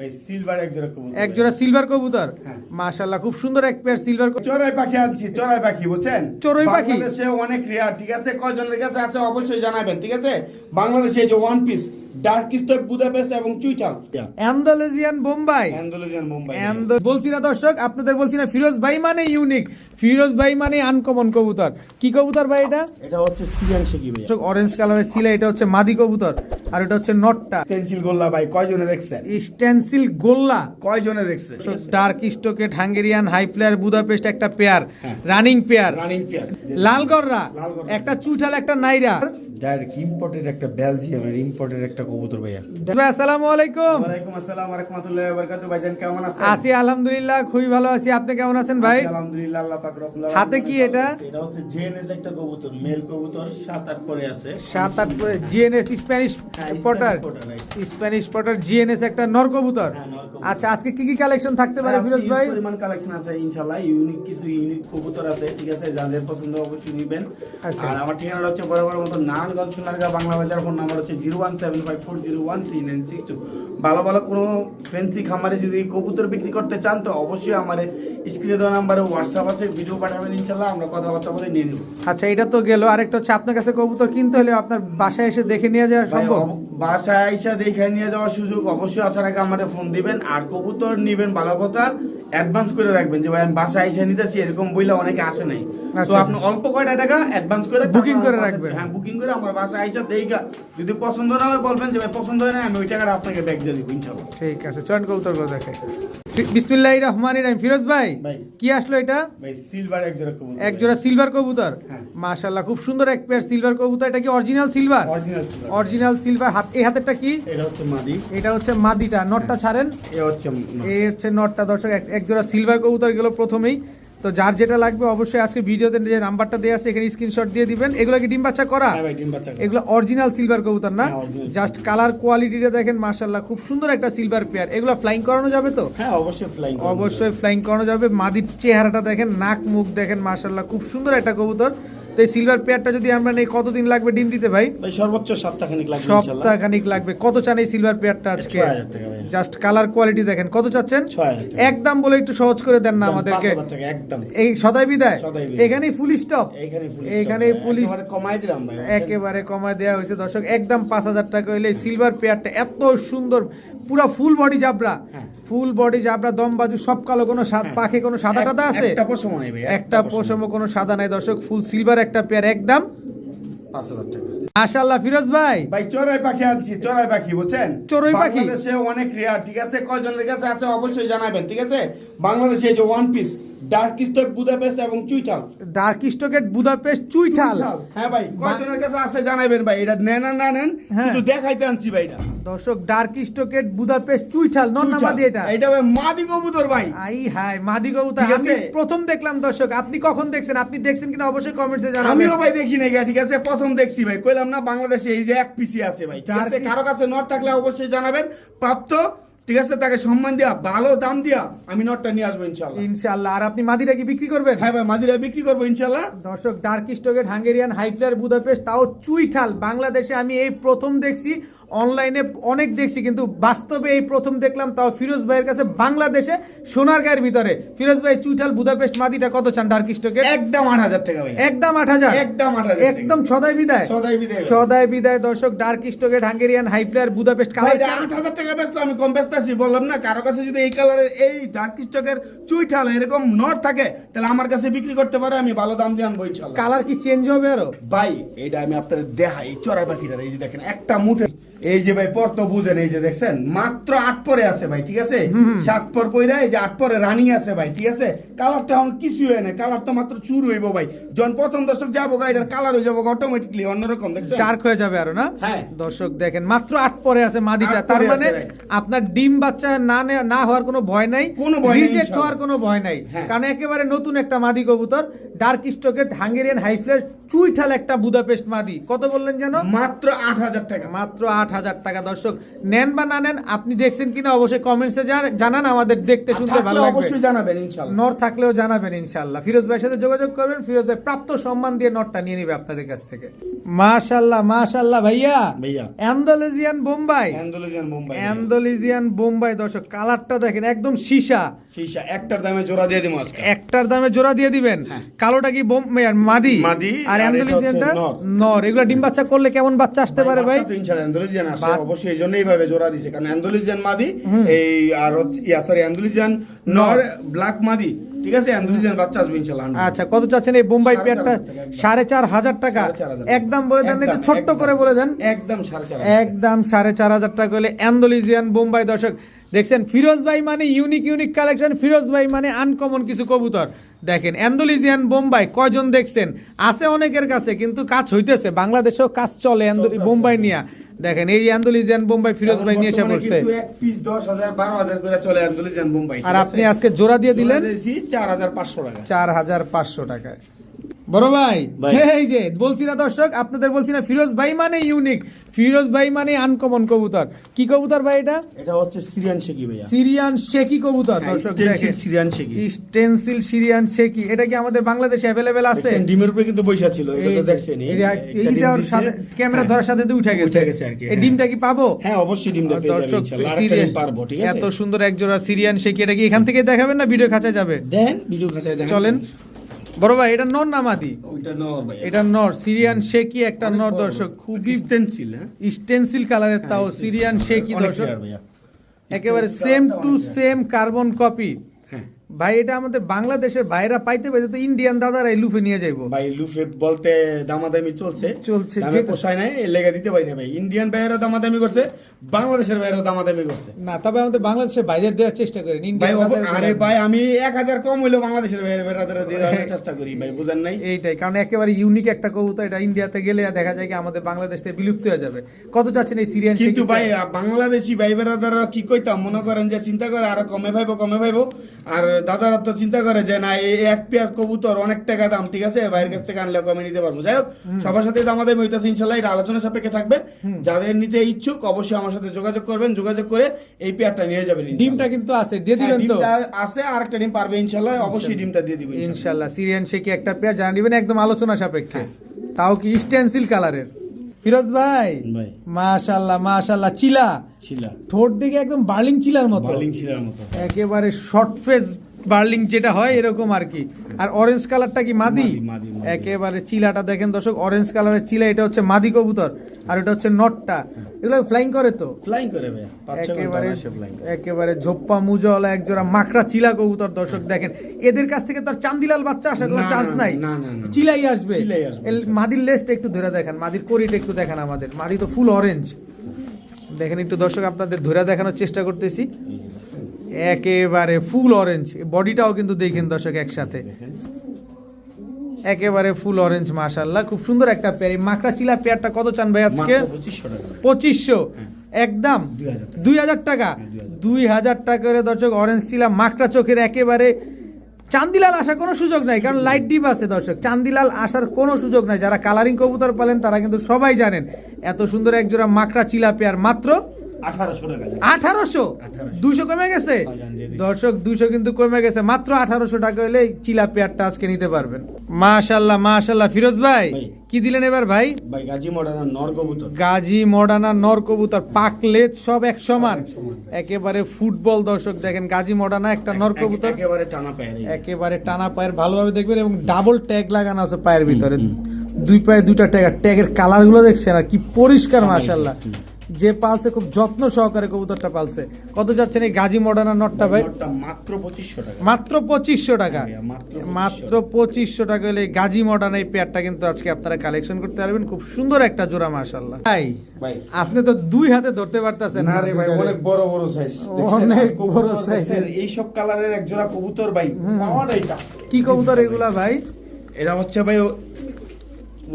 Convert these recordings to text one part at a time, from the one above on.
ভাই সিলভার এক জোড়া কবুতর, এক জোড়া সিলভার কবুতর। মাশাআল্লাহ, খুব সুন্দর এক পেয়ার সিলভার। চড়াই পাখি আনছি, চড়াই পাখি বুঝছেন, চড়ুই পাখি বাংলাদেশে অনেক রেয়ার, ঠিক আছে? কয়জনের কাছে আছে অবশ্যই জানাবেন, ঠিক আছে? বাংলাদেশে এই যে one piece dark stock Budapest এবং চুইটাল অ্যান্ডালুজিয়ান বোম্বাই। অ্যান্ডালুজিয়ান মুম্বাই। বলছি না দর্শক, আপনাদের বলছি না, ফিরোজ ভাই মানে ইউনিক, ফিরোজ ভাই মানে আনকমন কবুতর। কি কবুতর ভাই এটা? এটা হচ্ছে সিরিয়ান শেকি ভাই, অরেঞ্জ কালারের ছিল। এটা হচ্ছে মাদি কবুতর আর এটা হচ্ছে নটটা। স্টেনসিল গোল্লা ভাই, কয়জনে দেখছেন? স্টেনসিল গোল্লা কয়জনে দেখছেন? ডার্ক স্টকেট হাঙ্গেরিয়ান হাই ফ্লায়ার বুদাপেস্ট একটা পেয়ার, রানিং পেয়ার, লাল গররা, একটা চুইঠাল একটা নাইরা। ডাইরেক্ট ইম্পোর্টেড একটা বেলজিয়ামের ইম্পোর্টেড একটা কবুতর ভাইয়া। ভাই আসসালামু আলাইকুম। ওয়ালাইকুম আসসালাম ওয়া রাহমাতুল্লাহি ওয়া বারাকাতুহু। ভাইজান কেমন আছেন? আছি আলহামদুলিল্লাহ, খুবই ভালো আছি। আপনি কেমন আছেন ভাই? আলহামদুলিল্লাহ, আল্লাহ পাক রব্বুল আলামিন। হাতে কি এটা? এটা হচ্ছে জেএনএস একটা কবুতর, মেল কবুতর, 7-8 পরে আছে। 7-8 পরে GNS Spanish Potter, Spanish Potter GNS একটা নর কবুতর। আচ্ছা, আজকে কি কি কালেকশন থাকতে পারে ফিরোজ ভাই? পরিমাণ কালেকশন আছে ইনশাআল্লাহ, ইউনিক কিছু ইউনিক কবুতর আছে, ঠিক আছে? যাদের পছন্দ অবশ্যই নেবেন। আর আমার ঠিকানাটা হচ্ছে বরাবর মতো নারায়ণগঞ্জ সোনারগাঁ বাংলা বাজার। ফোন নাম্বার হচ্ছে 01754013962। ভালো ভালো কোনো ফ্যান্সি খামারে যদি কবুতর বিক্রি করতে চান তো অবশ্যই আমার স্ক্রিনে দেওয়া নাম্বারে হোয়াটসঅ্যাপ আছে, ভিডিও পাঠাবেন, ইনশাআল্লাহ আমরা কথাবার্তা বলে নিয়ে নেব। আচ্ছা, এটা তো গেল। আরেকটা হচ্ছে আপনার কাছে কবুতর কিনতে হলে আপনার বাসায় এসে দেখে নিয়ে যাওয়া সম্ভব? বাসায় এসে দেখে নিয়ে যাওয়ার সুযোগ অবশ্যই আসার আগে আমাদের ফোন দিবেন। আর কবুতর নিবেন ভালো কথা অ্যাডভান্স করে রাখবেন, যে ভাই আমি বাসায় এসে নিতেছি এরকম বইলে অনেকে আসে নাই। তো আপনি অল্প কয়টা টাকা অ্যাডভান্স করে বুকিং করে রাখবেন। হ্যাঁ, বুকিং করে আমার বাসায় এসে দেখা, যদি পছন্দ না হয় বলবেন যে ভাই পছন্দ হয় না, আমি ওই টাকাটা আপনাকে ব্যাক দিয়ে দিব ইনশাআল্লাহ। ঠিক আছে, চয়ন কবুতরগুলো দেখে। বিসমিল্লাহির রহমানির রহিম। ফিরোজ ভাই কি আসলো এটা? ভাই সিলভার এক জোড়া কবুতর, এক জোড়া সিলভার কবুতর। মাশাআল্লাহ, খুব সুন্দর এক পেয়ার সিলভার কবুতর। এটা কি অরিজিনাল সিলভার? Original silver. এই হাতেরটা কি? এটা হচ্ছে মাদি। এটা হচ্ছে মাদিটা। নটটা ছাড়েন। এই হচ্ছে নটটা। দর্শক, এক জোড়া সিলভার কবুতর গেল প্রথমেই। তো যার যেটা লাগবে অবশ্যই আজকে ভিডিওতে যে নাম্বারটা দেওয়া আছে এখানে স্ক্রিনশট দিয়ে দিবেন। এগুলো কি ডিম বাচ্চা করা? হ্যাঁ ভাই, ডিম বাচ্চা করা। এগুলো অরিজিনাল সিলভার কবুতর না? জাস্ট কালার কোয়ালিটিটা দেখেন, মাশাআল্লাহ, খুব সুন্দর একটা সিলভার পেয়ার। এগুলো ফ্লাইং করানো যাবে তো? হ্যাঁ, অবশ্যই ফ্লাইং করানো যাবে। মাদির চেহারাটা দেখেন, নাক মুখ দেখেন, মাশাআল্লাহ, খুব সুন্দর একটা কবুতর। তো এই সিলভার পেয়ারটা যদি আমরা নেই কতদিন লাগবে ডিম দিতে ভাই? ভাই সর্বোচ্চ সপ্তাহখানিক লাগবে ইনশাআল্লাহ। সপ্তাহখানিক লাগবে। কত চান এই সিলভার পেয়ারটা আজকে? 6000 টাকা ভাই। জাস্ট কালার কোয়ালিটি দেখেন। কত চাচ্ছেন? 6000 টাকা। একদম বলে একটু সহজ করে দেন না আমাদেরকে। 5000 টাকা একদম। এই সদাই বিদায়। সদাই বিদায়। এখানেই ফুল স্টপ। এখানেই ফুল একেবারে কমাই দিলাম ভাই। একেবারে কমায় দেওয়া হয়েছে দর্শক। একদম 5000 টাকা হইলে সিলভার পেয়ারটা এত সুন্দর, পুরো ফুল বডি জাবরা, ফুল বডি জাবরা, দম বাজু সব কালো, কোনো পাখে কোনো সাদা টাদা আছে? একটা পশম নাই ভাই, একটা পশমও কোনো সাদা নাই দর্শক। ফুল সিলভার একটা পেয়ার, একদম 5000 টাকা। মাশাআল্লাহ ফিরোজ ভাই চড়াই পাখি আনছি, চড়াই পাখি বুঝছেন, চড়ুই পাখি বাংলাদেশে অনেক রেয়ার, ঠিক আছে? কয়জনের কাছে আছে অবশ্যই জানাবেন, ঠিক আছে? বাংলাদেশে এই যে one piece dark stock Budapest এবং চুইটাল, ডার্ক স্টকেট বুদাপেস্ট চুইঠাল। হ্যাঁ ভাই, কয়জনের কাছে আছে জানাবেন ভাই। এটা নেন না নেন, শুধু দেখাইতে আনছি ভাই। এটা দর্শক ডার্ক স্টকেট বুদাপেস্ট চুইঠাল, নর না মাদি? এটা ভাই মাদি কবুতর ভাই। আই হাই, মাদি কবুতর আমি প্রথম দেখলাম দর্শক। আপনি কখন দেখছেন? আপনি দেখছেন কিনা অবশ্যই কমেন্টসে জানাবেন। আমিও ভাই দেখি নাই, ঠিক আছে? প্রথম দেখছি ভাই, কইলাম না বাংলাদেশে এই যে এক পিসি আছে ভাই, ঠিক আছে? কারো কাছে নট থাকলে অবশ্যই জানাবেন, প্রাপ্ত, ঠিক আছে? তাকে সম্মান দিয়া ভালো দাম দিয়া আমি নটটা নিয়ে আসবো ইনশাআল্লাহ। ইনশাআল্লাহ। আর আপনি মাদিরা কি বিক্রি করবেন? হ্যাঁ ভাই, মাদিরা বিক্রি করবো ইনশাআল্লাহ। দর্শক, ডার্ক স্টকেট হাঙ্গেরিয়ান হাই ফ্লায়ার বুদাপেস্ট, তাও চুইঠাল। বাংলাদেশে আমি এই প্রথম দেখছি, অনলাইনে অনেক দেখছি, কিন্তু বাস্তবে এই প্রথম দেখলাম, তাও ফিরোজ ভাইয়ের কাছে বাংলাদেশে সোনারগাঁয়ের ভিতরে। ফিরোজ ভাই, চুইঠাল বুদাপেস্ট মাদিটা কত চান ডার্ক স্টকের? একদম 8000 টাকা ভাই। একদম 8000। একদম 8000। একদম সদাই বিদায়। সদাই বিদায় দর্শক। ডার্ক স্টকেট Hungarian high flyer Budapest colour 8000 টাকা বেচলো, আমি কম বেচতেছি বললাম না? কারো কাছে যদি এই কালারের এই ডার্ক স্টকের চুইঠাল এরকম নট থাকে তাহলে আমার কাছে বিক্রি করতে পারে, আমি ভালো দাম দিয়ে আনবো ইনশাআল্লাহ। কালার কি চেঞ্জ হবে আরো ভাই? এটা আমি আপনাদের দেখাই, এই চড়াই পাখিটার এই যে দেখেন একটা মুঠে, এই যে ভাই পর তো বুঝেন, এই যে দেখছেন মাত্র 8 পরে আছে ভাই, ঠিক আছে? 7 পর পয়রা, এই যে 8 পরে রানিং আছে ভাই, ঠিক আছে? কালার তো এখন কিছু হয় না, কালার তো মাত্র চুর হইব ভাই। যখন প্রথম দর্শক যাবো গাইডার কালার হয়ে যাবো অটোমেটিকলি অন্যরকম, দেখছেন ডার্ক হয়ে যাবে আরো না? হ্যাঁ দর্শক দেখেন, মাত্র 8 পরে আছে মাদিটা। তার মানে আপনার ডিম বাচ্চা না হওয়ার কোনো ভয় নাই, রিজেক্ট হওয়ার কোনো ভয় নাই, কারণ একেবারে নতুন একটা মাদি কবুতর। ডার্ক স্টকের হাঙ্গেরিয়ান হাই ফ্লায়ার চুইঠাল একটা বুদাপেস্ট মাদি, কত বললেন যেন? মাত্র 8,000 টাকা। মাত্র 8,000 টাকা। দর্শক নেন বা না নেন, আপনি দেখছেন কিনা অবশ্যই কমেন্টসে জানান, আমাদের দেখতে শুনতে থাকলে ভালো লাগবে। অবশ্যই জানাবেন ইনশাআল্লাহ। নর থাকলেও জানাবেন ইনশাআল্লাহ। ফিরোজ ভাইয়ের সাথে যোগাযোগ করবেন, ফিরোজ ভাই প্রাপ্ত সম্মান দিয়ে নরটা নিয়ে নেবে আপনাদের কাছ থেকে। মাশাআল্লাহ মাশাআল্লাহ ভাইয়া, ভাইয়া Andalusian Bombay, Andalusian Mumbai. Andalusian Bombay. দর্শক কালারটা দেখেন, একদম সীসা। শীশা একটার দামে জোড়া দিয়ে দিমু আজকে। একটার দামে জোড়া দিয়ে দিবেন। কালোটা কি মাদি, মাদি, আর আর অ্যান্ডালুজিয়ানটা এটা হচ্ছে নর। এগুলো ডিম বাচ্চা করলে কেমন বাচ্চা আসতে পারে ভাই? বাচ্চা তো ইনশাআল্লাহ অ্যান্ডালুজিয়ান আসে, অবশ্যই এইজন্যই এইভাবে জোড়া দিছে, কারণ অ্যান্ডালুজিয়ান মাদি এই আর হচ্ছে অ্যান্ডালুজিয়ান নর ব্ল্যাক মাদি, ঠিক আছে? অ্যান্ডালুজিয়ান বাচ্চা আসবে ইনশাআল্লাহ। আচ্ছা, কত চাচ্ছেন এই বোম্বাই পেয়ারটা? 4,500 টাকা। 4,500 একদম বলে দেন, একটু ছোট্ট করে বলে দেন। একদম 4,500। একদম 4,500 টাকা হলে অ্যান্ডালুজিয়ান বোম্বাই। দর্শক দেখছেন, ফিরোজ ভাই মানে ইউনিক ইউনিক কালেকশন, ফিরোজ ভাই মানে আনকমন কিছু কবুতর। দেখেন অ্যান্ডালুজিয়ান বোম্বাই কয়জন দেখছেন? আছে অনেকের কাছে, কিন্তু কাজ হইতেছে, বাংলাদেশেও কাজ চলে বোম্বাই নিয়ে। দেখেন এই অ্যান্ডালুজিয়ান বোম্বাই ফিরোজ ভাই নিয়ে এসে পড়ছে। এক পিস 10,000 12,000 করে চলে অ্যান্ডালুজিয়ান বোম্বাই। আর আপনি আজকে জোড়া দিয়ে দিলেন 4,500 টাকা। 4,500 টাকায়। বড় ভাই, এই যে বলছি না দর্শক, আপনাদের বলছি না, ফিরোজ ভাই মানে ইউনিক, ফিরোজ ভাই মানে আনকমন কবুতর। কি কবুতর ভাই এটা? এটা হচ্ছে সিরিয়ান শেকি ভাইয়া। সিরিয়ান শেকি কবুতর। দর্শক দেখেন, সিরিয়ান শেকি, স্টেনসিল সিরিয়ান শেকি। এটা কি আমাদের বাংলাদেশে अवेलेबल আছে? দেখেন ডিমের উপরে কিন্তু বৈশা ছিল, এটা তো দেখছেন। এইটার সাথে ক্যামেরা ধরার সাথে তো উঠে গেছে আর কি। এই ডিমটা কি পাবো? হ্যাঁ অবশ্যই ডিমটা পেয়ে যাবেন ইনশাআল্লাহ। আরেকটা ডিম পারবো, ঠিক আছে? এত সুন্দর এক জোড়া সিরিয়ান শেকি, এটা কি এখান থেকে দেখাবেন না ভিডিও খাঁচায় যাবে? দেন ভিডিও খাঁচায় দেখেন। চলেন। বড় ভাই, এটা নর না মাদি? ওইটা নর ভাই। এটা নর, সিরিয়ান শেকি একটা নর। দর্শক খুবই স্টেনসিল, হ্যাঁ স্টেনসিল কালারের, তাও সিরিয়ান শেকি। অনেক দর্শক rare ভাইয়া। একেবারে same to same carbon copy. হ্যাঁ ভাই এটা আমাদের বাংলাদেশের বাইরা পাইতে পাইতে তো ইন্ডিয়ান দাদারাই লুফে নিয়ে যাইবো। ভাই লুফে বলতে দামাদামি চলছে, দামে যে পোষায় নাই, এর লেগে দিতে পারি না ভাই। ইন্ডিয়ান ভাইয়েরা দামাদামি করছে, বাংলাদেশের ভাইয়েরা দামাদামি করছে। না, তবে আমাদের বাংলাদেশের বাইরের দেওয়ার চেষ্টা করেন। ভাই ইন্ডিয়ান আরে ভাই আমি 1,000 কম হইলেও বাংলাদেশের ভাইয়েরা দেওয়ার চেষ্টা করি ভাই, বুঝেন নাই? এইটাই কারণ একেবারে ইউনিক একটা কবুতর। এটা ইন্ডিয়াতে গেলে দেখা যায় কি আমাদের বাংলাদেশ থেকে বিলুপ্ত হয়ে যাবে। কত চাচ্ছেন এই সিরিয়ান শেকি? কিন্তু ভাই বাংলাদেশি ভাই বেড়াদারা কি কইতাম, মনে করেন যে চিন্তা করে আরো কমে ভাইবো, আর দাদারা তো চিন্তা করে যে না এই এক পেয়ার কবুতর অনেক টাকা দাম, ঠিক আছে বাইরের কাছ থেকে আনলে কমে নিতে পারবো। যাই হোক সবার সাথে আমাদের হইতেছে ইনশাল্লাহ, এটা আলোচনা সাপেক্ষে থাকবে। যাদের নিতে ইচ্ছুক অবশ্যই আমার সাথে যোগাযোগ করবেন, যোগাযোগ করে এই পেয়ারটা নিয়ে যাবেন। ডিমটা কিন্তু আছে, দিয়ে দিবেন তো? ডিমটা আছে, আরেকটা ডিম পারবে ইনশাল্লাহ, অবশ্যই ডিমটা দিয়ে দিবেন ইনশাল্লাহ। সিরিয়ান শেকি একটা পেয়ার জানা দিবেন, একদম আলোচনা সাপেক্ষে, তাও কি স্টেনসিল কালারের। ফিরোজ ভাই ভাই মাশাআল্লাহ মাশাআল্লাহ, চিলা ছিলা, ঠোঁট দিকে একদম বার্লিং চিলার মতো, বার্লিং ছিলার মতো, একেবারে শর্ট ফেস বার্লিং যেটা হয় এরকম আর কি। আর অরেঞ্জ কালারটা কি মাদি? মাদি। একেবারে চিলাটা দেখেন দর্শক, অরেঞ্জ কালারের চিলা, এটা হচ্ছে মাদি কবুতর, আর এটা হচ্ছে নটটা। এগুলো ফ্লাইং করে তো? ফ্লাইং করে ভাই, একেবারে একেবারে ঝোপ্পা মুজওয়ালা এক জোড়া মাকড়া চিলা কবুতর। দর্শক দেখেন, এদের কাছ থেকে তার চান্দিলাল বাচ্চা আসার কোনো চান্স নাই, চিলাই আসবে। মাদির লেজটা একটু ধরে দেখেন, মাদির করিটা একটু দেখেন আমাদের, মাদি তো ফুল অরেঞ্জ দেখেন একটু দর্শক, আপনাদের ধরে দেখানোর চেষ্টা করতেছি। একেবারে ফুল অরেঞ্জ, বডিটাও কিন্তু দেখেন দর্শক একসাথে, একেবারে ফুল অরেঞ্জ। মাশাআল্লাহ, খুব সুন্দর একটা পেয়ার। মাকড়া চিলা পেয়ারটা কত চান ভাই আজকে? 2500, একদম 2,000 টাকা। 2,000 টাকা করে দর্শক অরেঞ্জ চিলা মাকড়া চোখের, একেবারে চান্দিলাল আসার কোনো সুযোগ নাই, কারণ লাইট ডিপ আছে দর্শক, চান্দিলাল আসার কোনো সুযোগ নাই। যারা কালারিং কবুতর পালেন তারা কিন্তু সবাই জানেন। এত সুন্দর এক জোড়া মাকড়া চিলা পেয়ার মাত্র 1800 টাকা। 1800? 200 কমে গেছে দর্শক, 200 কিন্তু কমে গেছে, মাত্র 1800 টাকা হলে চিলা পেয়ারটা আজকে নিতে পারবেন। মাশাআল্লাহ মাশাআল্লাহ। ফিরোজ ভাই কি দিলেন এবার ভাই? ভাই গাজী মডার্না নর কবুতর, গাজী মডার্না নর কবুতর, পাক লেজ সব এক সমান, একেবারে ফুটবল। দর্শক দেখেন গাজী মডার্না একটা নর কবুতর, একেবারে টানা পায়ের, একেবারে টানা পায়ের, ভালোভাবে দেখবেন, এবং ডাবল ট্যাগ লাগানো আছে পায়ের ভিতরে, দুই পায়ে দুইটা ট্যাগ। ট্যাগের কালার গুলো দেখছেন আর কি পরিষ্কার, মাশাআল্লাহ। যে পালছে খুব যত্ন সহকারে কবুতরটা পালছে। কত যাচ্ছেন এই গাজী মডার্না নটটা ভাই? মাত্র 2500 টাকা। মাত্র 2500 টাকা। মাত্র 2500 টাকা হলে গাজী মডার্ন এই পেয়ারটা কিন্তু আজকে আপনারা কালেকশন করতে পারবেন। খুব সুন্দর একটা জোড়া মাশাআল্লাহ। ভাই আপনি তো দুই হাতে ধরতে পারতেছেন না রে ভাই, অনেক বড় বড় সাইজ, অনেক বড় সাইজ। এই সব কালারের এক জোড়া কবুতর ভাই, কি কবুতর এগুলা ভাই? এরা হচ্ছে ভাই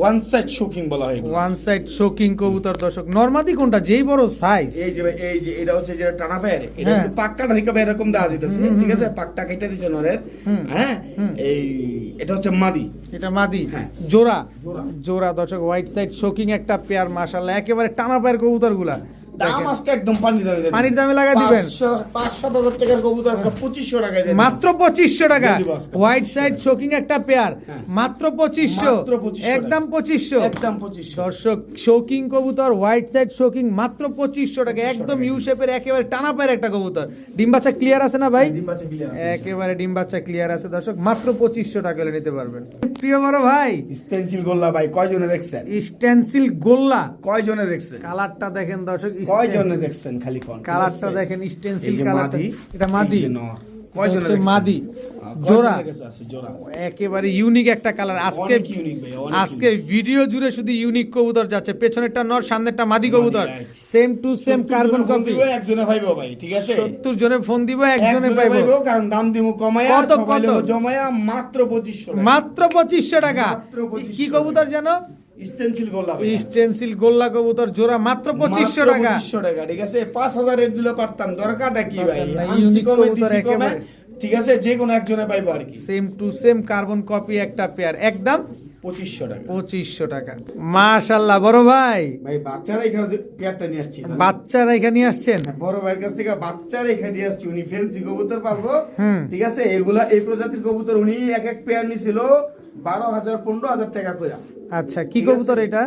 ওয়ান সাইড শোকিং বলা হয় এগুলো। ওয়ান সাইড শোকিং কবুতর দর্শক। নরমাদি কোনটা যেই বড় সাইজ? এই যে ভাই, এই যে এটা হচ্ছে যেটা টানা পায়ের, এটা হ্যাঁ। কিন্তু পাক্কাটা থেকে ভাই এরকম দেওয়া যেতেছে, ঠিক আছে, পাক্কা কেটে দিছে নরের। হ্যাঁ, এই এটা হচ্ছে মাদি, এটা মাদি। হ্যাঁ। জোড়া জোড়া। জোড়া দর্শক, হোয়াইট সাইড শোকিং একটা পেয়ার, মাশাআল্লাহ একেবারে টানা পায়ের কবুতরগুলা। দাম আজকে একদম পানির দামে পানির দামে লাগাই দিবেন। 500-700 টাকার কবুতর আজকে 2500 টাকায় দেন। মাত্র 2500 টাকা। দিয়ে দিব আজকে। হোয়াইট সাইড শোকিং একটা পেয়ার, হ্যাঁ। মাত্র 2500, মাত্র 2500 একদম 2500। একদম 2500। দর্শক শোকিং কবুতর, হোয়াইট সাইড শোকিং মাত্র 2500 টাকা, একদম ইউ শেপের একেবারে টানা পায়ের একটা কবুতর। ডিম বাচ্চা ক্লিয়ার আছে না ভাই? ডিম বাচ্চা clear আছে। একেবারে ডিম বাচ্চা ক্লিয়ার আছে দর্শক, মাত্র 2500 টাকা হলে নিতে পারবেন। প্রিয় বড় ভাই, স্টেনসিল গোল্লা ভাই কয়জনে দেখছেন? স্টেনসিল গোল্লা, কয়জনে দেখছেন? কালারটা দেখেন দর্শক, কয়জনে দেখছেন খালি কোন? কালারটা দেখেন, স্টেনসিল এই যে কালারটা। মাদি, এটা মাদি, এই যে নর। এটা কয়জনে হচ্ছে দেখছেন? মাদি। কয়জনে জোড়া, দেখেছে আছে জোড়া? একেবারে ইউনিক একটা কালার। আজকে অনেক unique ভাই, অনেক আজকে ভিডিও জুড়ে শুধু ইউনিক কবুতর যাচ্ছে। পেছনেরটা নর, সামনেরটা মাদি কবুতর, right. Same to same carbon copy. একজনে পাইবো ভাই, ঠিক আছে? 70 জনে ফোন দিব, একজনে একজনে পাইবো। পাইবো, কারণ দাম দিমু কমায়া, কত, সবাই কত? লোক জমায়া মাত্র 2500 টাকা। মাত্র 2500 টাকা। মাত্র 2500 কি কবুতর জানো? স্টেনসিল গোল্লা ভাই। স্টেনসিল গোল্লা কবুতর, জোড়া মাত্র 2500 মাত্র টাকা। 2500 টাকা, ঠিক আছে? 5000 রেট দিলে পারতাম, দরকারটা কি ভাই? দরকার নাই, আনছি unique কমে, কবুতর দিছি কমে, একেবারে। ঠিক আছে? যে কোনো একজনে পাইবো আর কি। Same to same carbon copy একটা পেয়ার, একদম 2500 টাকা। 2500 টাকা। মাশাআল্লাহ বড় ভাই, ভাই বাচ্চারা এখানে পেয়ারটা নিয়ে আসছি। বাচ্চারা এখানে আসছেন। বড় ভাইয়ের কাছ থেকে বাচ্চারা এখানে নিয়ে আসছি, উনি ফেন্সি কবুতর পারবো, হুম। ঠিক আছে? এগুলা এই প্রজাতির কবুতর উনি এক এক পেয়ার নিছিল 12,000-15,000 টাকা করে। আচ্ছা, কি ঠিক কবুতর আছে। এটা?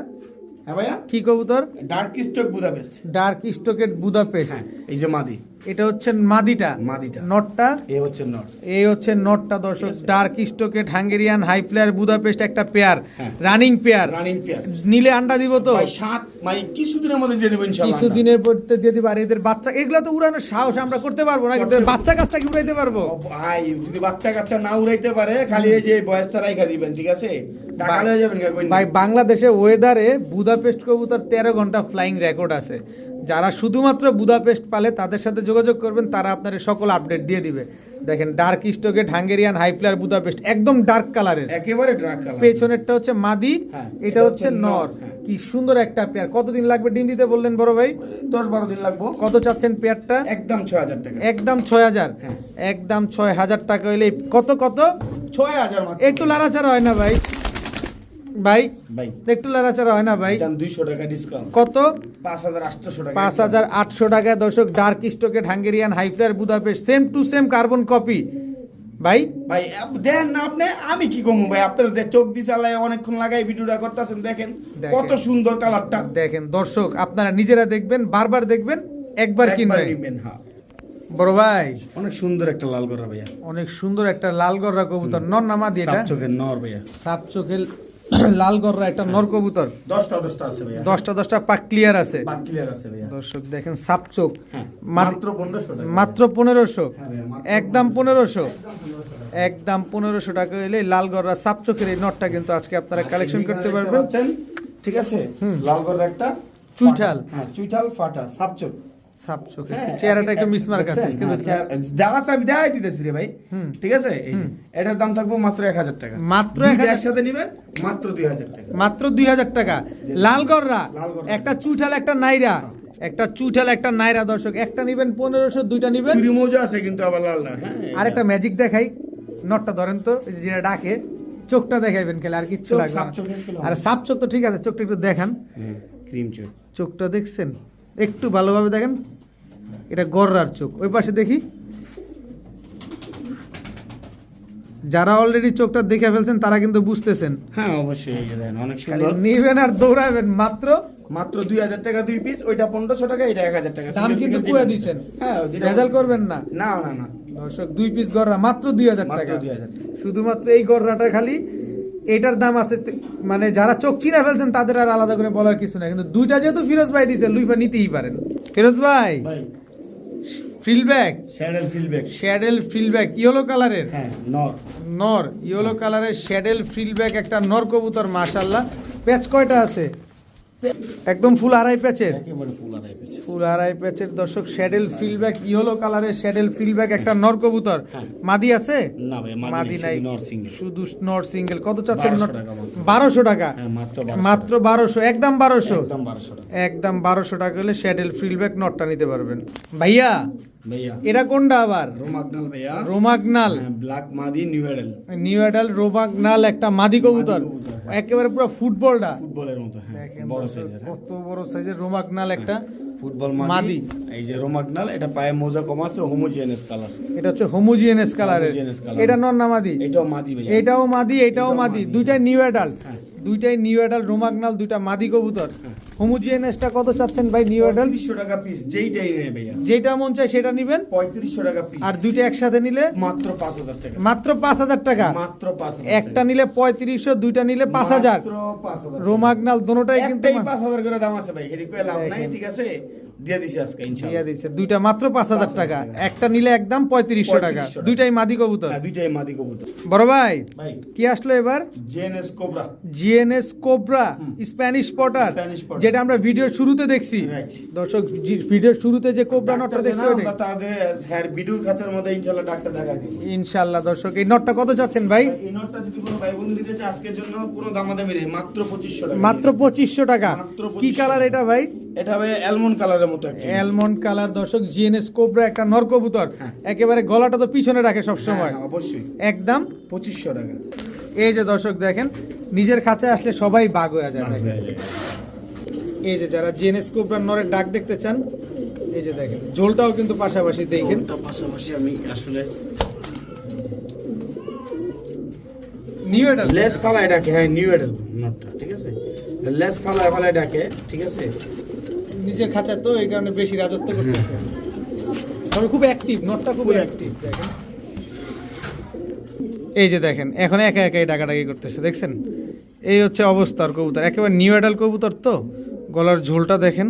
হ্যাঁ ভাইয়া, কি কবুতর? Dark stock Budapest. ডার্ক স্টকেট বুদাপেস্ট। হ্যাঁ, এই যে মাদি, এটা হচ্ছে মাদিটা, মাদিটা। নটটা, এই হচ্ছে নর। এই হচ্ছে নটটা দর্শক। ডার্ক স্টকেট হাঙ্গেরিয়ান হাই ফ্লায়ার বুদাপেস্ট একটা পেয়ার, হ্যাঁ। Running pair. Running pair. নিলে আন্ডা দিব তো? ভাই 7 মানে কিছুদিনের মধ্যে দিয়ে দেব ইনশাআল্লাহ। কিছুদিনের পরে দিয়ে দিবা। আর এদের বাচ্চা, এগুলো তো উড়ানোর সাহস আমরা করতে পারবো না, কিন্তু বাচ্চা কাচ্চা কি উড়াইতে পারবো? ও ভাই, যদি বাচ্চা কাচ্চা না উড়াইতে পারে, খালি এই যে বয়সটা রাইখা দিবেন, ঠিক আছে? টাকা লয়ে যাবেন গা কইন। ভাই বাংলাদেশে ওয়েদারে বুদাপেস্ট কবুতর 13 ঘন্টা ফ্লাইং রেকর্ড আছে। যারা শুধুমাত্র বুদাপেস্ট পালে তাদের সাথে যোগাযোগ করবেন, তারা আপনাদের সকল আপডেট দিয়ে দিবে। দেখেন ডার্ক স্টকেট হাঙ্গেরিয়ান হাই ফ্লায়ার বুদাপেস্ট, একদম ডার্ক কালারের। একেবারে ডার্ক কালার। পেছনেরটা হচ্ছে মাদি, হ্যাঁ, এটা এটা হচ্ছে হচ্ছে নর। নর, হ্যাঁ। কি সুন্দর একটা পেয়ার। কতদিন লাগবে ডিম দিতে বললেন বড় ভাই? 10-12 দিন লাগবো। কত চাচ্ছেন পেয়ারটা? একদম 6000 টাকা। একদম 6000। হ্যাঁ। একদম 6000 টাকা হইলে কত কত? 6000 মাত্র। একটু লাড়াচাড়া হয় না ভাই? ভাই ভাই একটু লাড়াচাড়া হয় না ভাই? জান 200 টাকা ডিসকাউন্ট। কত? 5800 টাকা। 5800 টাকায় দর্শক ডার্ক স্টকেট Hungarian high flyer Budapest, same to same carbon copy. ভাই ভাই দেন না আপনি, আমি কি কমু ভাই? আপনারা যে চোখ দি চালায় অনেকক্ষণ লাগাই ভিডিওটা করতেছেন, দেখেন দেখেন। কত সুন্দর কালারটা। দেখেন দর্শক, আপনারা নিজেরা দেখবেন, বারবার দেখবেন, একবার কিনবেন। কিনবেন। হ্যাঁ, বড় ভাই অনেক সুন্দর একটা লাল গররা ভাইয়া। অনেক সুন্দর একটা লাল গররা কবুতর, নর নামা দিয়ে এটা সাপ চোখের নর ভাইয়া। সাপ চোখের লাল গররা একটা নর কবুতর। 10টা আছে ভাইয়া। 10টা পাক ক্লিয়ার আছে। বাক ক্লিয়ার আছে ভাইয়া। দর্শক দেখেন সাপ চোখ, হ্যাঁ, মাত্র মাত্র 1500 টাকা। মাত্র 1500। হ্যাঁ ভাইয়া, মাত্র একদম 1500। একদম 1500 টাকা হইলে লাল গররা সাপ চোখের এই নটটা কিন্তু আজকে আপনারা কালেকশন করতে দেখতে পারবেন। পাচ্ছেন, ঠিক আছে? লাল গররা একটা চুইঠাল। হ্যাঁ, চুইঠাল ফাটা সাপ চোখ। সাপ চোখের হ্যাঁ, চেহারাটা একটু মিসমার্ক আছে, দেখছেন? কিন্তু হ্যাঁ, দেওয়া চাবি দেওয়াই দিতেছি রে ভাই, ঠিক আছে? এই যে এটার দাম থাকবে মাত্র 1000 টাকা। মাত্র দুইটা 1000 একসাথে নিবেন মাত্র 2000 টাকা। মাত্র 2000 টাকা। লাল গররা, লাল গররা। একটা চুইঠাল একটা নাইরা, একটা চুইঠাল একটা নাইরা দর্শক। একটা নিবেন 1500, দুইটা নিবেন। চুরি মজা আছে কিন্তু আবার লালটা। হ্যাঁ, আর একটা ম্যাজিক দেখাই, নটটা ধরেন তো, এই যে যেটা ডাকে, চোখটা দেখাইবেন খেলে, আর কিচ্ছু চোখ, লাগবে সাপ না। চোখের খেলা। আর সাপ চোখ তো ঠিক আছে, চোখটা একটু দেখান। ক্রিম চোখ। চোখটা দেখছেন? একটু ভালোভাবে দেখেন, এটা গররার চোখ। ওই পাশে দেখি, যারা অলরেডি চোখটা দেখে ফেলছেন তারা কিন্তু বুঝতেছেন। হ্যাঁ অবশ্যই, এই যে দেখেন অনেক খালি সুন্দর। নিবেন আর দৌড়াবেন। মাত্র মাত্র 2000 টাকা 2 পিস, ওইটা 1500 টাকা, এটা 1000 টাকা। দাম Single কিন্তু single পুরো যেটা দিছেন। হ্যাঁ, যেটা ভেজাল করবেন না না না না, দর্শক। 2 পিস গররা মাত্র 2000 মাত্র টাকা। 2000 টাকা। শুধুমাত্র এই গররাটা খালি এটার দাম আছে মানে যারা চোখ চিনা ফেলছেন তাদের আর আলাদা করে বলার কিছু না, কিন্তু দুইটা যেহেতু ফিরোজ ভাই দিছে, লুইফা নিতেই পারেন। ফিরোজ ভাই ভাই ফিলব্যাক, শ্যাডেল ফিলব্যাক। শ্যাডেল ফিলব্যাক ইয়েলো কালারের হ্যাঁ, নর। নর, ইয়েলো কালারের শ্যাডেল ফিলব্যাক একটা নর কবুতর। মাশাআল্লাহ। প্যাচ কয়টা আছে? একদম ফুল আড়াই প্যাচের, একেবারে ফুল আড়াই পেয়েছে। ফুল আড়াই প্যাচের দর্শক, শ্যাডেল ফিলব্যাক ইয়েলো কালারের শ্যাডেল ফিলব্যাক একটা নর কবুতর। হ্যাঁ। মাদি আছে? না ভাই মাদি নাই, নর সিঙ্গেল। শুধু নর সিঙ্গেল। কত চাচ্ছেন? 1200 টাকা মাত্র। 1200 টাকা, হ্যাঁ মাত্র মাত্র 1200, একদম 1200, একদম 1200 টাকা। একদম 1200 টাকা হলে শ্যাডেল ফিলব্যাক নটটা নিতে পারবেন। ভাইয়া ভাইয়া এটা কোনটা আবার? রোমাগনাল ভাইয়া, রোমাগনাল ব্ল্যাক মাদি নিউ এডেল, নিউ অ্যাডাল রোমাগনাল একটা মাদি কবুতর, কবুতর, একেবারে পুরো ফুটবলটা। ফুটবলের মতো। হ্যাঁ দেখেন বড় দর্শক, সাইজের। কত বড় সাইজের রোমাগনাল একটা ফুটবল মাদি। মাদি। এই যে রোমাগনাল, এটা পায়ে মোজা কম আছে, হোমোজেনাস কালার। এটা হচ্ছে হোমোজিনিয়াস কালারের। Homogeneous color। এটা নর না মাদি? এটাও মাদি ভাইয়া। এটাও মাদি, এটাও মাদি, দুইটাই নিউ অ্যাডাল্ট, হ্যাঁ। দুইটাই নিউ অ্যাডাল্ট রোমাগনাল, দুইটা মাদি কবুতর। হোমোজিনিয়াসটা কত চাচ্ছেন ভাই? নিউ অ্যাডাল্ট 3500 টাকা পিস, যেইটাই নেয় ভাইয়া। যেটা মন চায় সেটা নিবেন, 3500 টাকা পিস। আর দুইটা একসাথে নিলে মাত্র 5000 টাকা। মাত্র 5000 টাকা। মাত্র 5000 একটা নিলে 3500, দুইটা নিলে 5000। মাত্র 5000। রোমাগনাল দোনোটাই কিন্তু একটাই 5000 করে দাম আছে ভাই, এর কই লাভ নাই, ঠিক আছে? দিয়ে দিছি আজকে দিয়া ইনশাআল্লাহ। দিচ্ছে, দুইটা মাত্র 5000 টাকা, একটা নিলে একদম 3500 টাকা, 3500 দুইটাই মাদি কবুতর। হ্যাঁ দুইটাই মাদি কবুতর বড় ভাই ভাই। কি আসলো এবার? JNS cobra. GNS cobra Spanish potter, Spanish Potter। যেটা আমরা ভিডিওর শুরুতে দেখছি। Right। দর্শক ভিডিওর শুরুতে যে কোবরা নটটা দেখছি ওটা আমরা তাদের হ্যাঁ ভিডিওর খাঁচার মধ্যে ইনশাআল্লাহ ডাক্তার দেখাই দিই। ইনশাআল্লাহ। দর্শক এই নটটা কত চাচ্ছেন ভাই? এই নোটটা যদি কোনো ভাই বন্ধু নিতে চায় আজকের জন্য কোনো দামাদামি নেই, মাত্র 2500 টাকা। মাত্র 2500 টাকা। মাত্র কি 2500 কালার এটা ভাই? এটা ভাই অ্যালমন্ড কালারের মতো একটা। Almond colour. দর্শক জিএনএস কোবরা একটা নর কবুতর, হ্যাঁ। একেবারে গলাটা তো পিছনে রাখে সব সময়। হ্যাঁ, অবশ্যই একদম 2500 টাকা। এই যে দর্শক দেখেন, নিজের খাঁচায় আসলে সবাই বাগ হয়ে যায়। দেখেন এই যে যারা জিএনএস কোবরা নরের ডাক দেখতে চান, এই যে দেখেন ঝোলটাও কিন্তু পাশাপাশি দেখেন। ওটার পাশাপাশি আমি আসলে নিউ অ্যাডাল লেস ফালায় ডাকে, হ্যাঁ নিউ এডেল নোটটা, ঠিক আছে? লেস ফালায় ফালায় ডাকে, ঠিক আছে? নিজের খাঁচায় তো এই কারণে বেশি রাজত্ব করতেছে। তবে খুব অ্যাক্টিভ, নটটা খুব খুব অ্যাক্টিভ। দেখেন এই যে দেখেন এখন একা একাই ডাকাডাকি করতেছে, দেখছেন? এই হচ্ছে অবস্থার কবুতর, একেবারে নিউ অ্যাডাল কবুতর তো। গলার ঝোলটা দেখেন,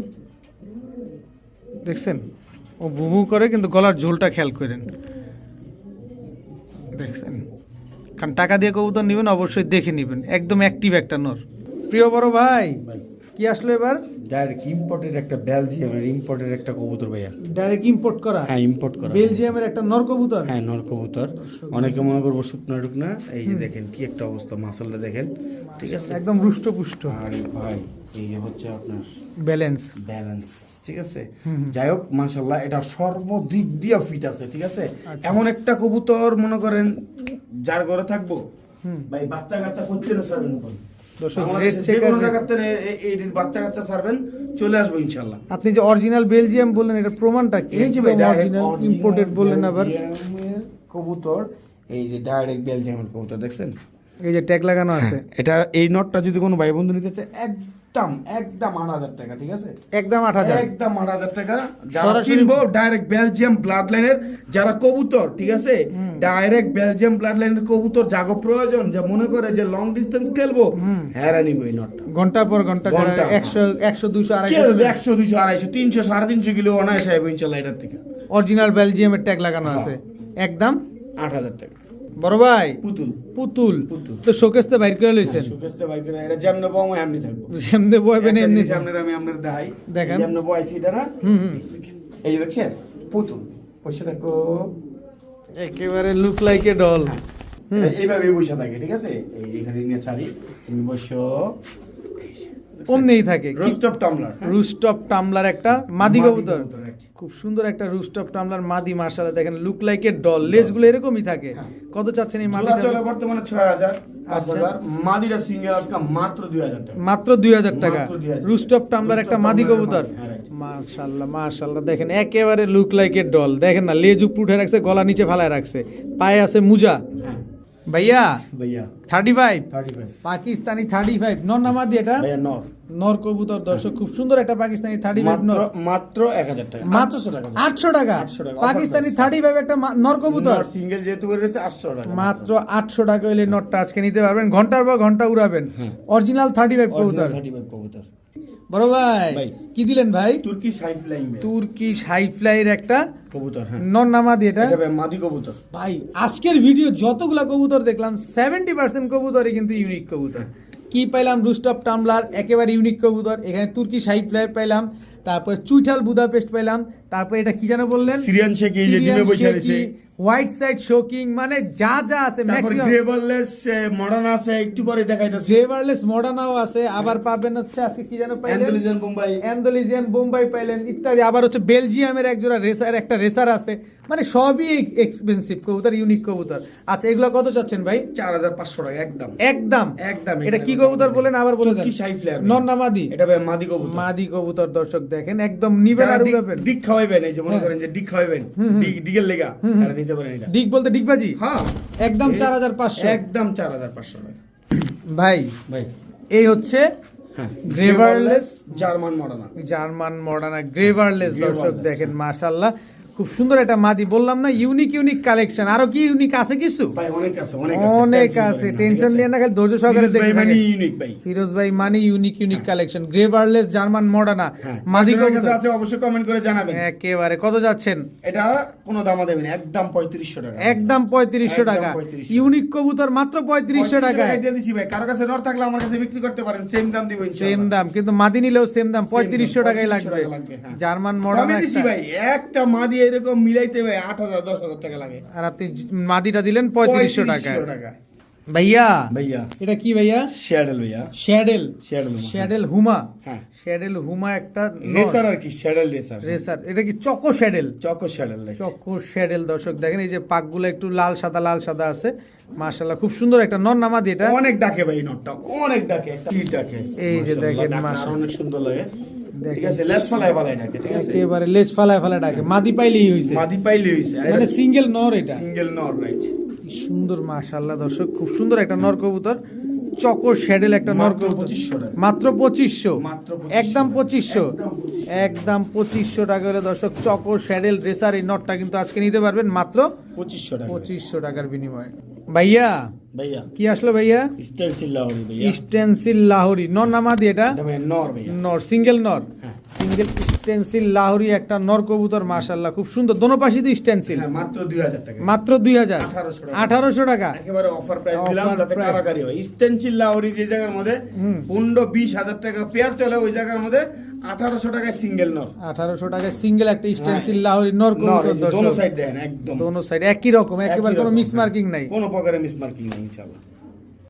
দেখছেন? ও ভুভু করে কিন্তু গলার ঝোলটা খেয়াল করেন, দেখছেন? কারণ টাকা দিয়ে কবুতর নেবেন অবশ্যই দেখে নেবেন, একদম অ্যাক্টিভ একটা নর। প্রিয় বড় ভাই ভাই কি আসলো এবার? ডাইরেক্ট ইম্পোর্টেড একটা বেলজিয়ামের ইম্পোর্টেড একটা কবুতর ভাইয়া। ডাইরেক্ট ইম্পোর্ট করা, হ্যাঁ ইম্পোর্ট করা বেলজিয়ামের একটা নর কবুতর। হ্যাঁ নর কবুতর। অনেকে মনে করবো শুকনা টুকনা, এই যে দেখেন কি একটা অবস্থা, মাসালটা দেখেন, ঠিক আছে? একদম রুষ্টপুষ্ট, আর ভাই এই হচ্ছে আপনার ব্যালেন্স। ব্যালেন্স, ঠিক আছে? যাই হোক মাশাল্লাহ এটা সর্বদিক দিয়ে ফিট আছে, ঠিক আছে? এমন একটা কবুতর মনে করেন যার ঘরে থাকবো ভাই, বাচ্চা কাচ্চা করতে না ছাড়বেন না। দর্শক, বাংলাদেশে red যে checker কোনো race। জায়গাতে এই বাচ্চা কাচ্চা ছাড়বেন, চলে আসবো ইনশাল্লাহ। আপনি যে অরিজিনাল বেলজিয়াম বললেন, এটা প্রমাণটা কি? এই যে ভাই অরিজিনাল ইম্পোর্টেড বললেন আবার। বেলজিয়ামের কবুতর, এই যে ডাইরেক্ট বেলজিয়ামের কবুতর দেখছেন? এই যে ট্যাগ লাগানো আছে। এটা এই নটটা যদি কোনো ভাই বন্ধু নিতে চায় একদম একদম 8000 টাকা, ঠিক আছে? একদম 8000। একদম 8000 টাকা। যারা সরাসরি- চিনবো ডাইরেক্ট বেলজিয়াম ব্লাড লাইনের যারা কবুতর, ঠিক আছে? ডাইরেক্ট বেলজিয়াম ব্লাড লাইনের কবুতর জাগো প্রয়োজন, যা মনে করে যে লং ডিস্টেন্স খেলবো, হ্যাঁ নিবো এই নটটা। ঘন্টার পর ঘন্টা ঘন্টা। 100 200 কি 250 100 200 250 300 350 কিলো অনায়াসে আইবো ইনশাআল্লাহ এটার থেকে। অরিজিনাল বেলজিয়ামের ট্যাগ লাগানো আছে। একদম 8000 টাকা। বড় ভাই পুতুল পুতুল পুতুল। তো শোকেসতে বাইর করে লইছেন, সুকেশতে ভাই করে এটা যেমন বম এমনি থাকবো। যেমনে বয়বেন একটা এমনি। জিনিস আমি আপনাদের দেখাই, দেখান। যেমন বয়সী এটা না, হুম। এই যে দেখছেন পুতুল, বসে থাকো একেবারে লুক লাইক এ ডল। এইভাবে বসে থাকে, ঠিক আছে? এই যে এখানে নিয়ে ছাড়ি, তুমি বসো, অমনেই থাকে। রোস্টপ টামলার, রুস্টপ টামলার একটা মাদি কবুতর, right। খুব সুন্দর একটা রুস্টপ টামলার মাদি। মাশাআল্লাহ দেখেন লুক লাইক এ ডল, লেজগুলো এরকমই থাকে। কত চাচ্ছেন এই জোড়া মাদিটা? চলে বর্তমানে 6000 আচ্ছা। 5000, মাদিরা সিঙ্গেল আজকে মাত্র 2000 টাকা। মাত্র 2000 টাকা। মাত্র 2000 রুস্টপ টামলার একটা রুস্টপ মাদি টামলারের কবুতর। মাদি, হ্যাঁ, right। মাশাআল্লাহ মাশাআল্লাহ দেখেন একেবারে লুক লাইক এ ডল। দেখেন না, লেজ উপরে উঠে রাখছে, গলা নিচে ফালায় রাখছে, পায়ে আছে মুজা। হ্যাঁ ভাইয়া ভাইয়া 35 35 পাকিস্তানি 35 নর না মাদি? এটা ভাইয়া নর, নর কবুতর। দর্শক খুব সুন্দর একটা পাকিস্তানি 35 নর, মাত্র 1000 টাকা, মাত্র 800 টাকা। 800 টাকা। 800 টাকা, পাকিস্তানি 35 একটা নর কবুতর, সিঙ্গেল যেহেতু করে রয়েছে 800 টাকা, মাত্র 800 টাকা হলে নটটা আজকে নিতে পারবেন, ঘন্টার পর ঘন্টা উড়াবেন। অরিজিনাল 35 কবুতর। 35 কবুতর। বড় ভাই ভাই। কি দিলেন ভাই? তুর্কি সাইফ্লাইং তুর্কি হাইফ্লাইয়ের একটা কবুতর, হ্যাঁ নর না মাদি এটা? এটা ভাই মাদি কবুতর। ভাই আজকের ভিডিও যতগুলা কবুতর দেখলাম 70% কবুতরই কিন্তু ইউনিক কবুতর। কি পাইলাম রুস্টপ টাম্বলার একেবারে ইউনিক কবুতর, এখানে তুর্কি শাহি ফ্লায়ার পাইলাম, তারপরে চুইঠাল বুদাপেস্ট পাইলাম, তারপরে এটা কি যেন বললেন, সিরিয়ান শেকি, এই যে ডিমে বসে রয়েছে, হোয়াইট সাইড শোকিং, মানে যা যা আছে তারপর ম্যাক্সিমাম। গ্রেভারলেস মডার্ন আছে, একটু পরে দেখাইতেছে। গ্রেভারলেস মডার্নাও আছে, আবার পাবেন হচ্ছে আজকে কি যেন পাইলেন, অ্যান্ডালুজিয়ান বোম্বাই, অ্যান্ডালুজিয়ান বোম্বাই পাইলেন ইত্যাদি। আবার হচ্ছে বেলজিয়ামের একজোড়া রেসার, একটা রেসার আছে, মানে সবই এক্সপেন্সিভ কবুতর, ইউনিক কবুতর। আচ্ছা এগুলো কত চাচ্ছেন ভাই? 4500 টাকা একদম। একদম একদম। এটা কি কবুতর বলেন আবার বলে দেন? তুর্কি শাহি ফ্লায়ার, নর না মাদি? এটা ভাই মাদি কবুতর। মাদি কবুতর দর্শক দেখেন, একদম নিবেন আর উড়াবেন। ডিক খাওয়াইবেন, এই যে মনে করেন যে ডিক খাওয়াইবেন, ডিগের লেগা এটা নিতে পারেন। এটা ডিগ বলতে ডিগবাজি? হ্যাঁ একদম 4500, একদম 4500 টাকা ভাই। ভাই এই হচ্ছে হ্যাঁ গ্রেভারলেস জার্মান মডার্না, জার্মান মডার্না গ্রেভারলেস দর্শক গ্রেভারলেস, দেখেন মাশাআল্লাহ খুব সুন্দর একটা মাদি, বললাম না ইউনিক ইউনিক কালেকশন। আরো কি ইউনিক আছে কিছু? ভাই অনেক আছে, অনেক আছে, টেনশন নিয়ে না, খালি ধৈর্য সহকারে ফিরোজ ভাই দেখতে মানে থাকেন। ইউনিক ভাই, ফিরোজ ভাই মানে ইউনিক ইউনিক কালেকশন, গ্রেভারলেস জার্মান মডার্না হ্যাঁ মাদি আপনাদের কাছে কবুতর আছে অবশ্যই কমেন্ট করে জানাবেন। একেবারে কত যাচ্ছেন? এটা কোনো দাম দেবেন, একদম 3500 টাকা, একদম 3500 টাকা, 3500 ইউনিক কবুতর মাত্র 3500 টাকায় দিয়ে দিছি ভাই। কারো কাছে নর থাকলে আমার কাছে বিক্রি করতে পারেন, সেম দাম দিব সেম ইনশাআল্লাহ। দাম, কিন্তু মাদি নিলেও সেম দাম 3500 টাকাই 3500 লাগবে। টাকা লাগবে, হ্যাঁ। জার্মান আমি মডার্না দিছি ভাই একটা মাদি এরকম মিলাইতে ভাই 8000 10000 টাকা লাগে, আর আপনি মাদিটা দিলেন 3500 টাকা। 3500 টাকা ভাইয়া ভাইয়া। এটা কি ভাইয়া? শ্যাডেল ভাইয়া, শ্যাডেল, শ্যাডেল শ্যাডেল হুমা, হ্যাঁ শ্যাডেল হুমা একটা রেসার আর কি, শ্যাডেল রেসার, রেসার। এটা কি চকো শ্যাডেল? চকো শ্যাডেল রেসার। চকো শ্যাডেল দর্শক দেখেন, এই যে পাকগুলো একটু লাল সাদা আছে, মাশাআল্লাহ খুব সুন্দর একটা নর নামাদি। এটা অনেক ডাকে ভাই, নটটা অনেক ডাকে, একটা কি ডাকে, এই যে দেখেন ডাকটা মাশাআল্লাহ। অনেক সুন্দর লাগে, ঠিক দেখেন আছে। লেস ফালায় ফালায় ডাকে, ঠিক আছে, একেবারে লেজ ফালায় ফালায় ডাকে, মাদি পাইলেই হইছে, মাদি পাইলে হইছে, মানে সিঙ্গেল নর। এটা সিঙ্গেল নর, রাইট। কি সুন্দর মাশাআল্লাহ দর্শক, খুব সুন্দর একটা নর কবুতর, চকো শ্যাডেল একটা নর মাত্র কবুতর, 2500 টাকা, মাত্র 2500, মাত্র 2500 একদম 2500, একদম 2500 একদম 2500 টাকা হলে দর্শক চকো শ্যাডেল রেসার এই নটটা কিন্তু আজকে নিতে পারবেন মাত্র 2500 টাকা 2500 টাকার বিনিময়ে। ভাইয়া ভাইয়া। কি আসলো ভাইয়া? স্টেনসিল লাহোরি ভাইয়া, স্টেনসিল লাহোরি নর নামাদি? এটা এটা ভাই নর ভাইয়া, নর, সিঙ্গেল নর, হ্যাঁ। সিঙ্গেল স্টেনসিল লাহোরি একটা নর কবুতর মাশাআল্লাহ খুব সুন্দর, দোনো পাশে তো স্টেনসিল। হ্যাঁ মাত্র 2000 টাকা, মাত্র 2000, 1800 টাকা একেবারে অফার প্রাইস দিলাম Offer যাতে price। কারাকারি হয়। স্টেনসিল লাহোরি যে জায়গার মধ্যে 15-20 হাজার টাকা পেয়ার চলে, ওই জায়গার মধ্যে 1800 টাকায় সিঙ্গেল নর, 1800 টাকায় সিঙ্গেল একটা স্টেনসিল লাহোরি নর নর, কবুতর এই যে দোনো দর্শক, সাইড দেখেন একদম দোনো সাইড একই রকম, একেবারে কোনো মিস মার্কিং নাই। কোনো প্রকারের মিস মার্কিং নেই ইনশাআল্লাহ।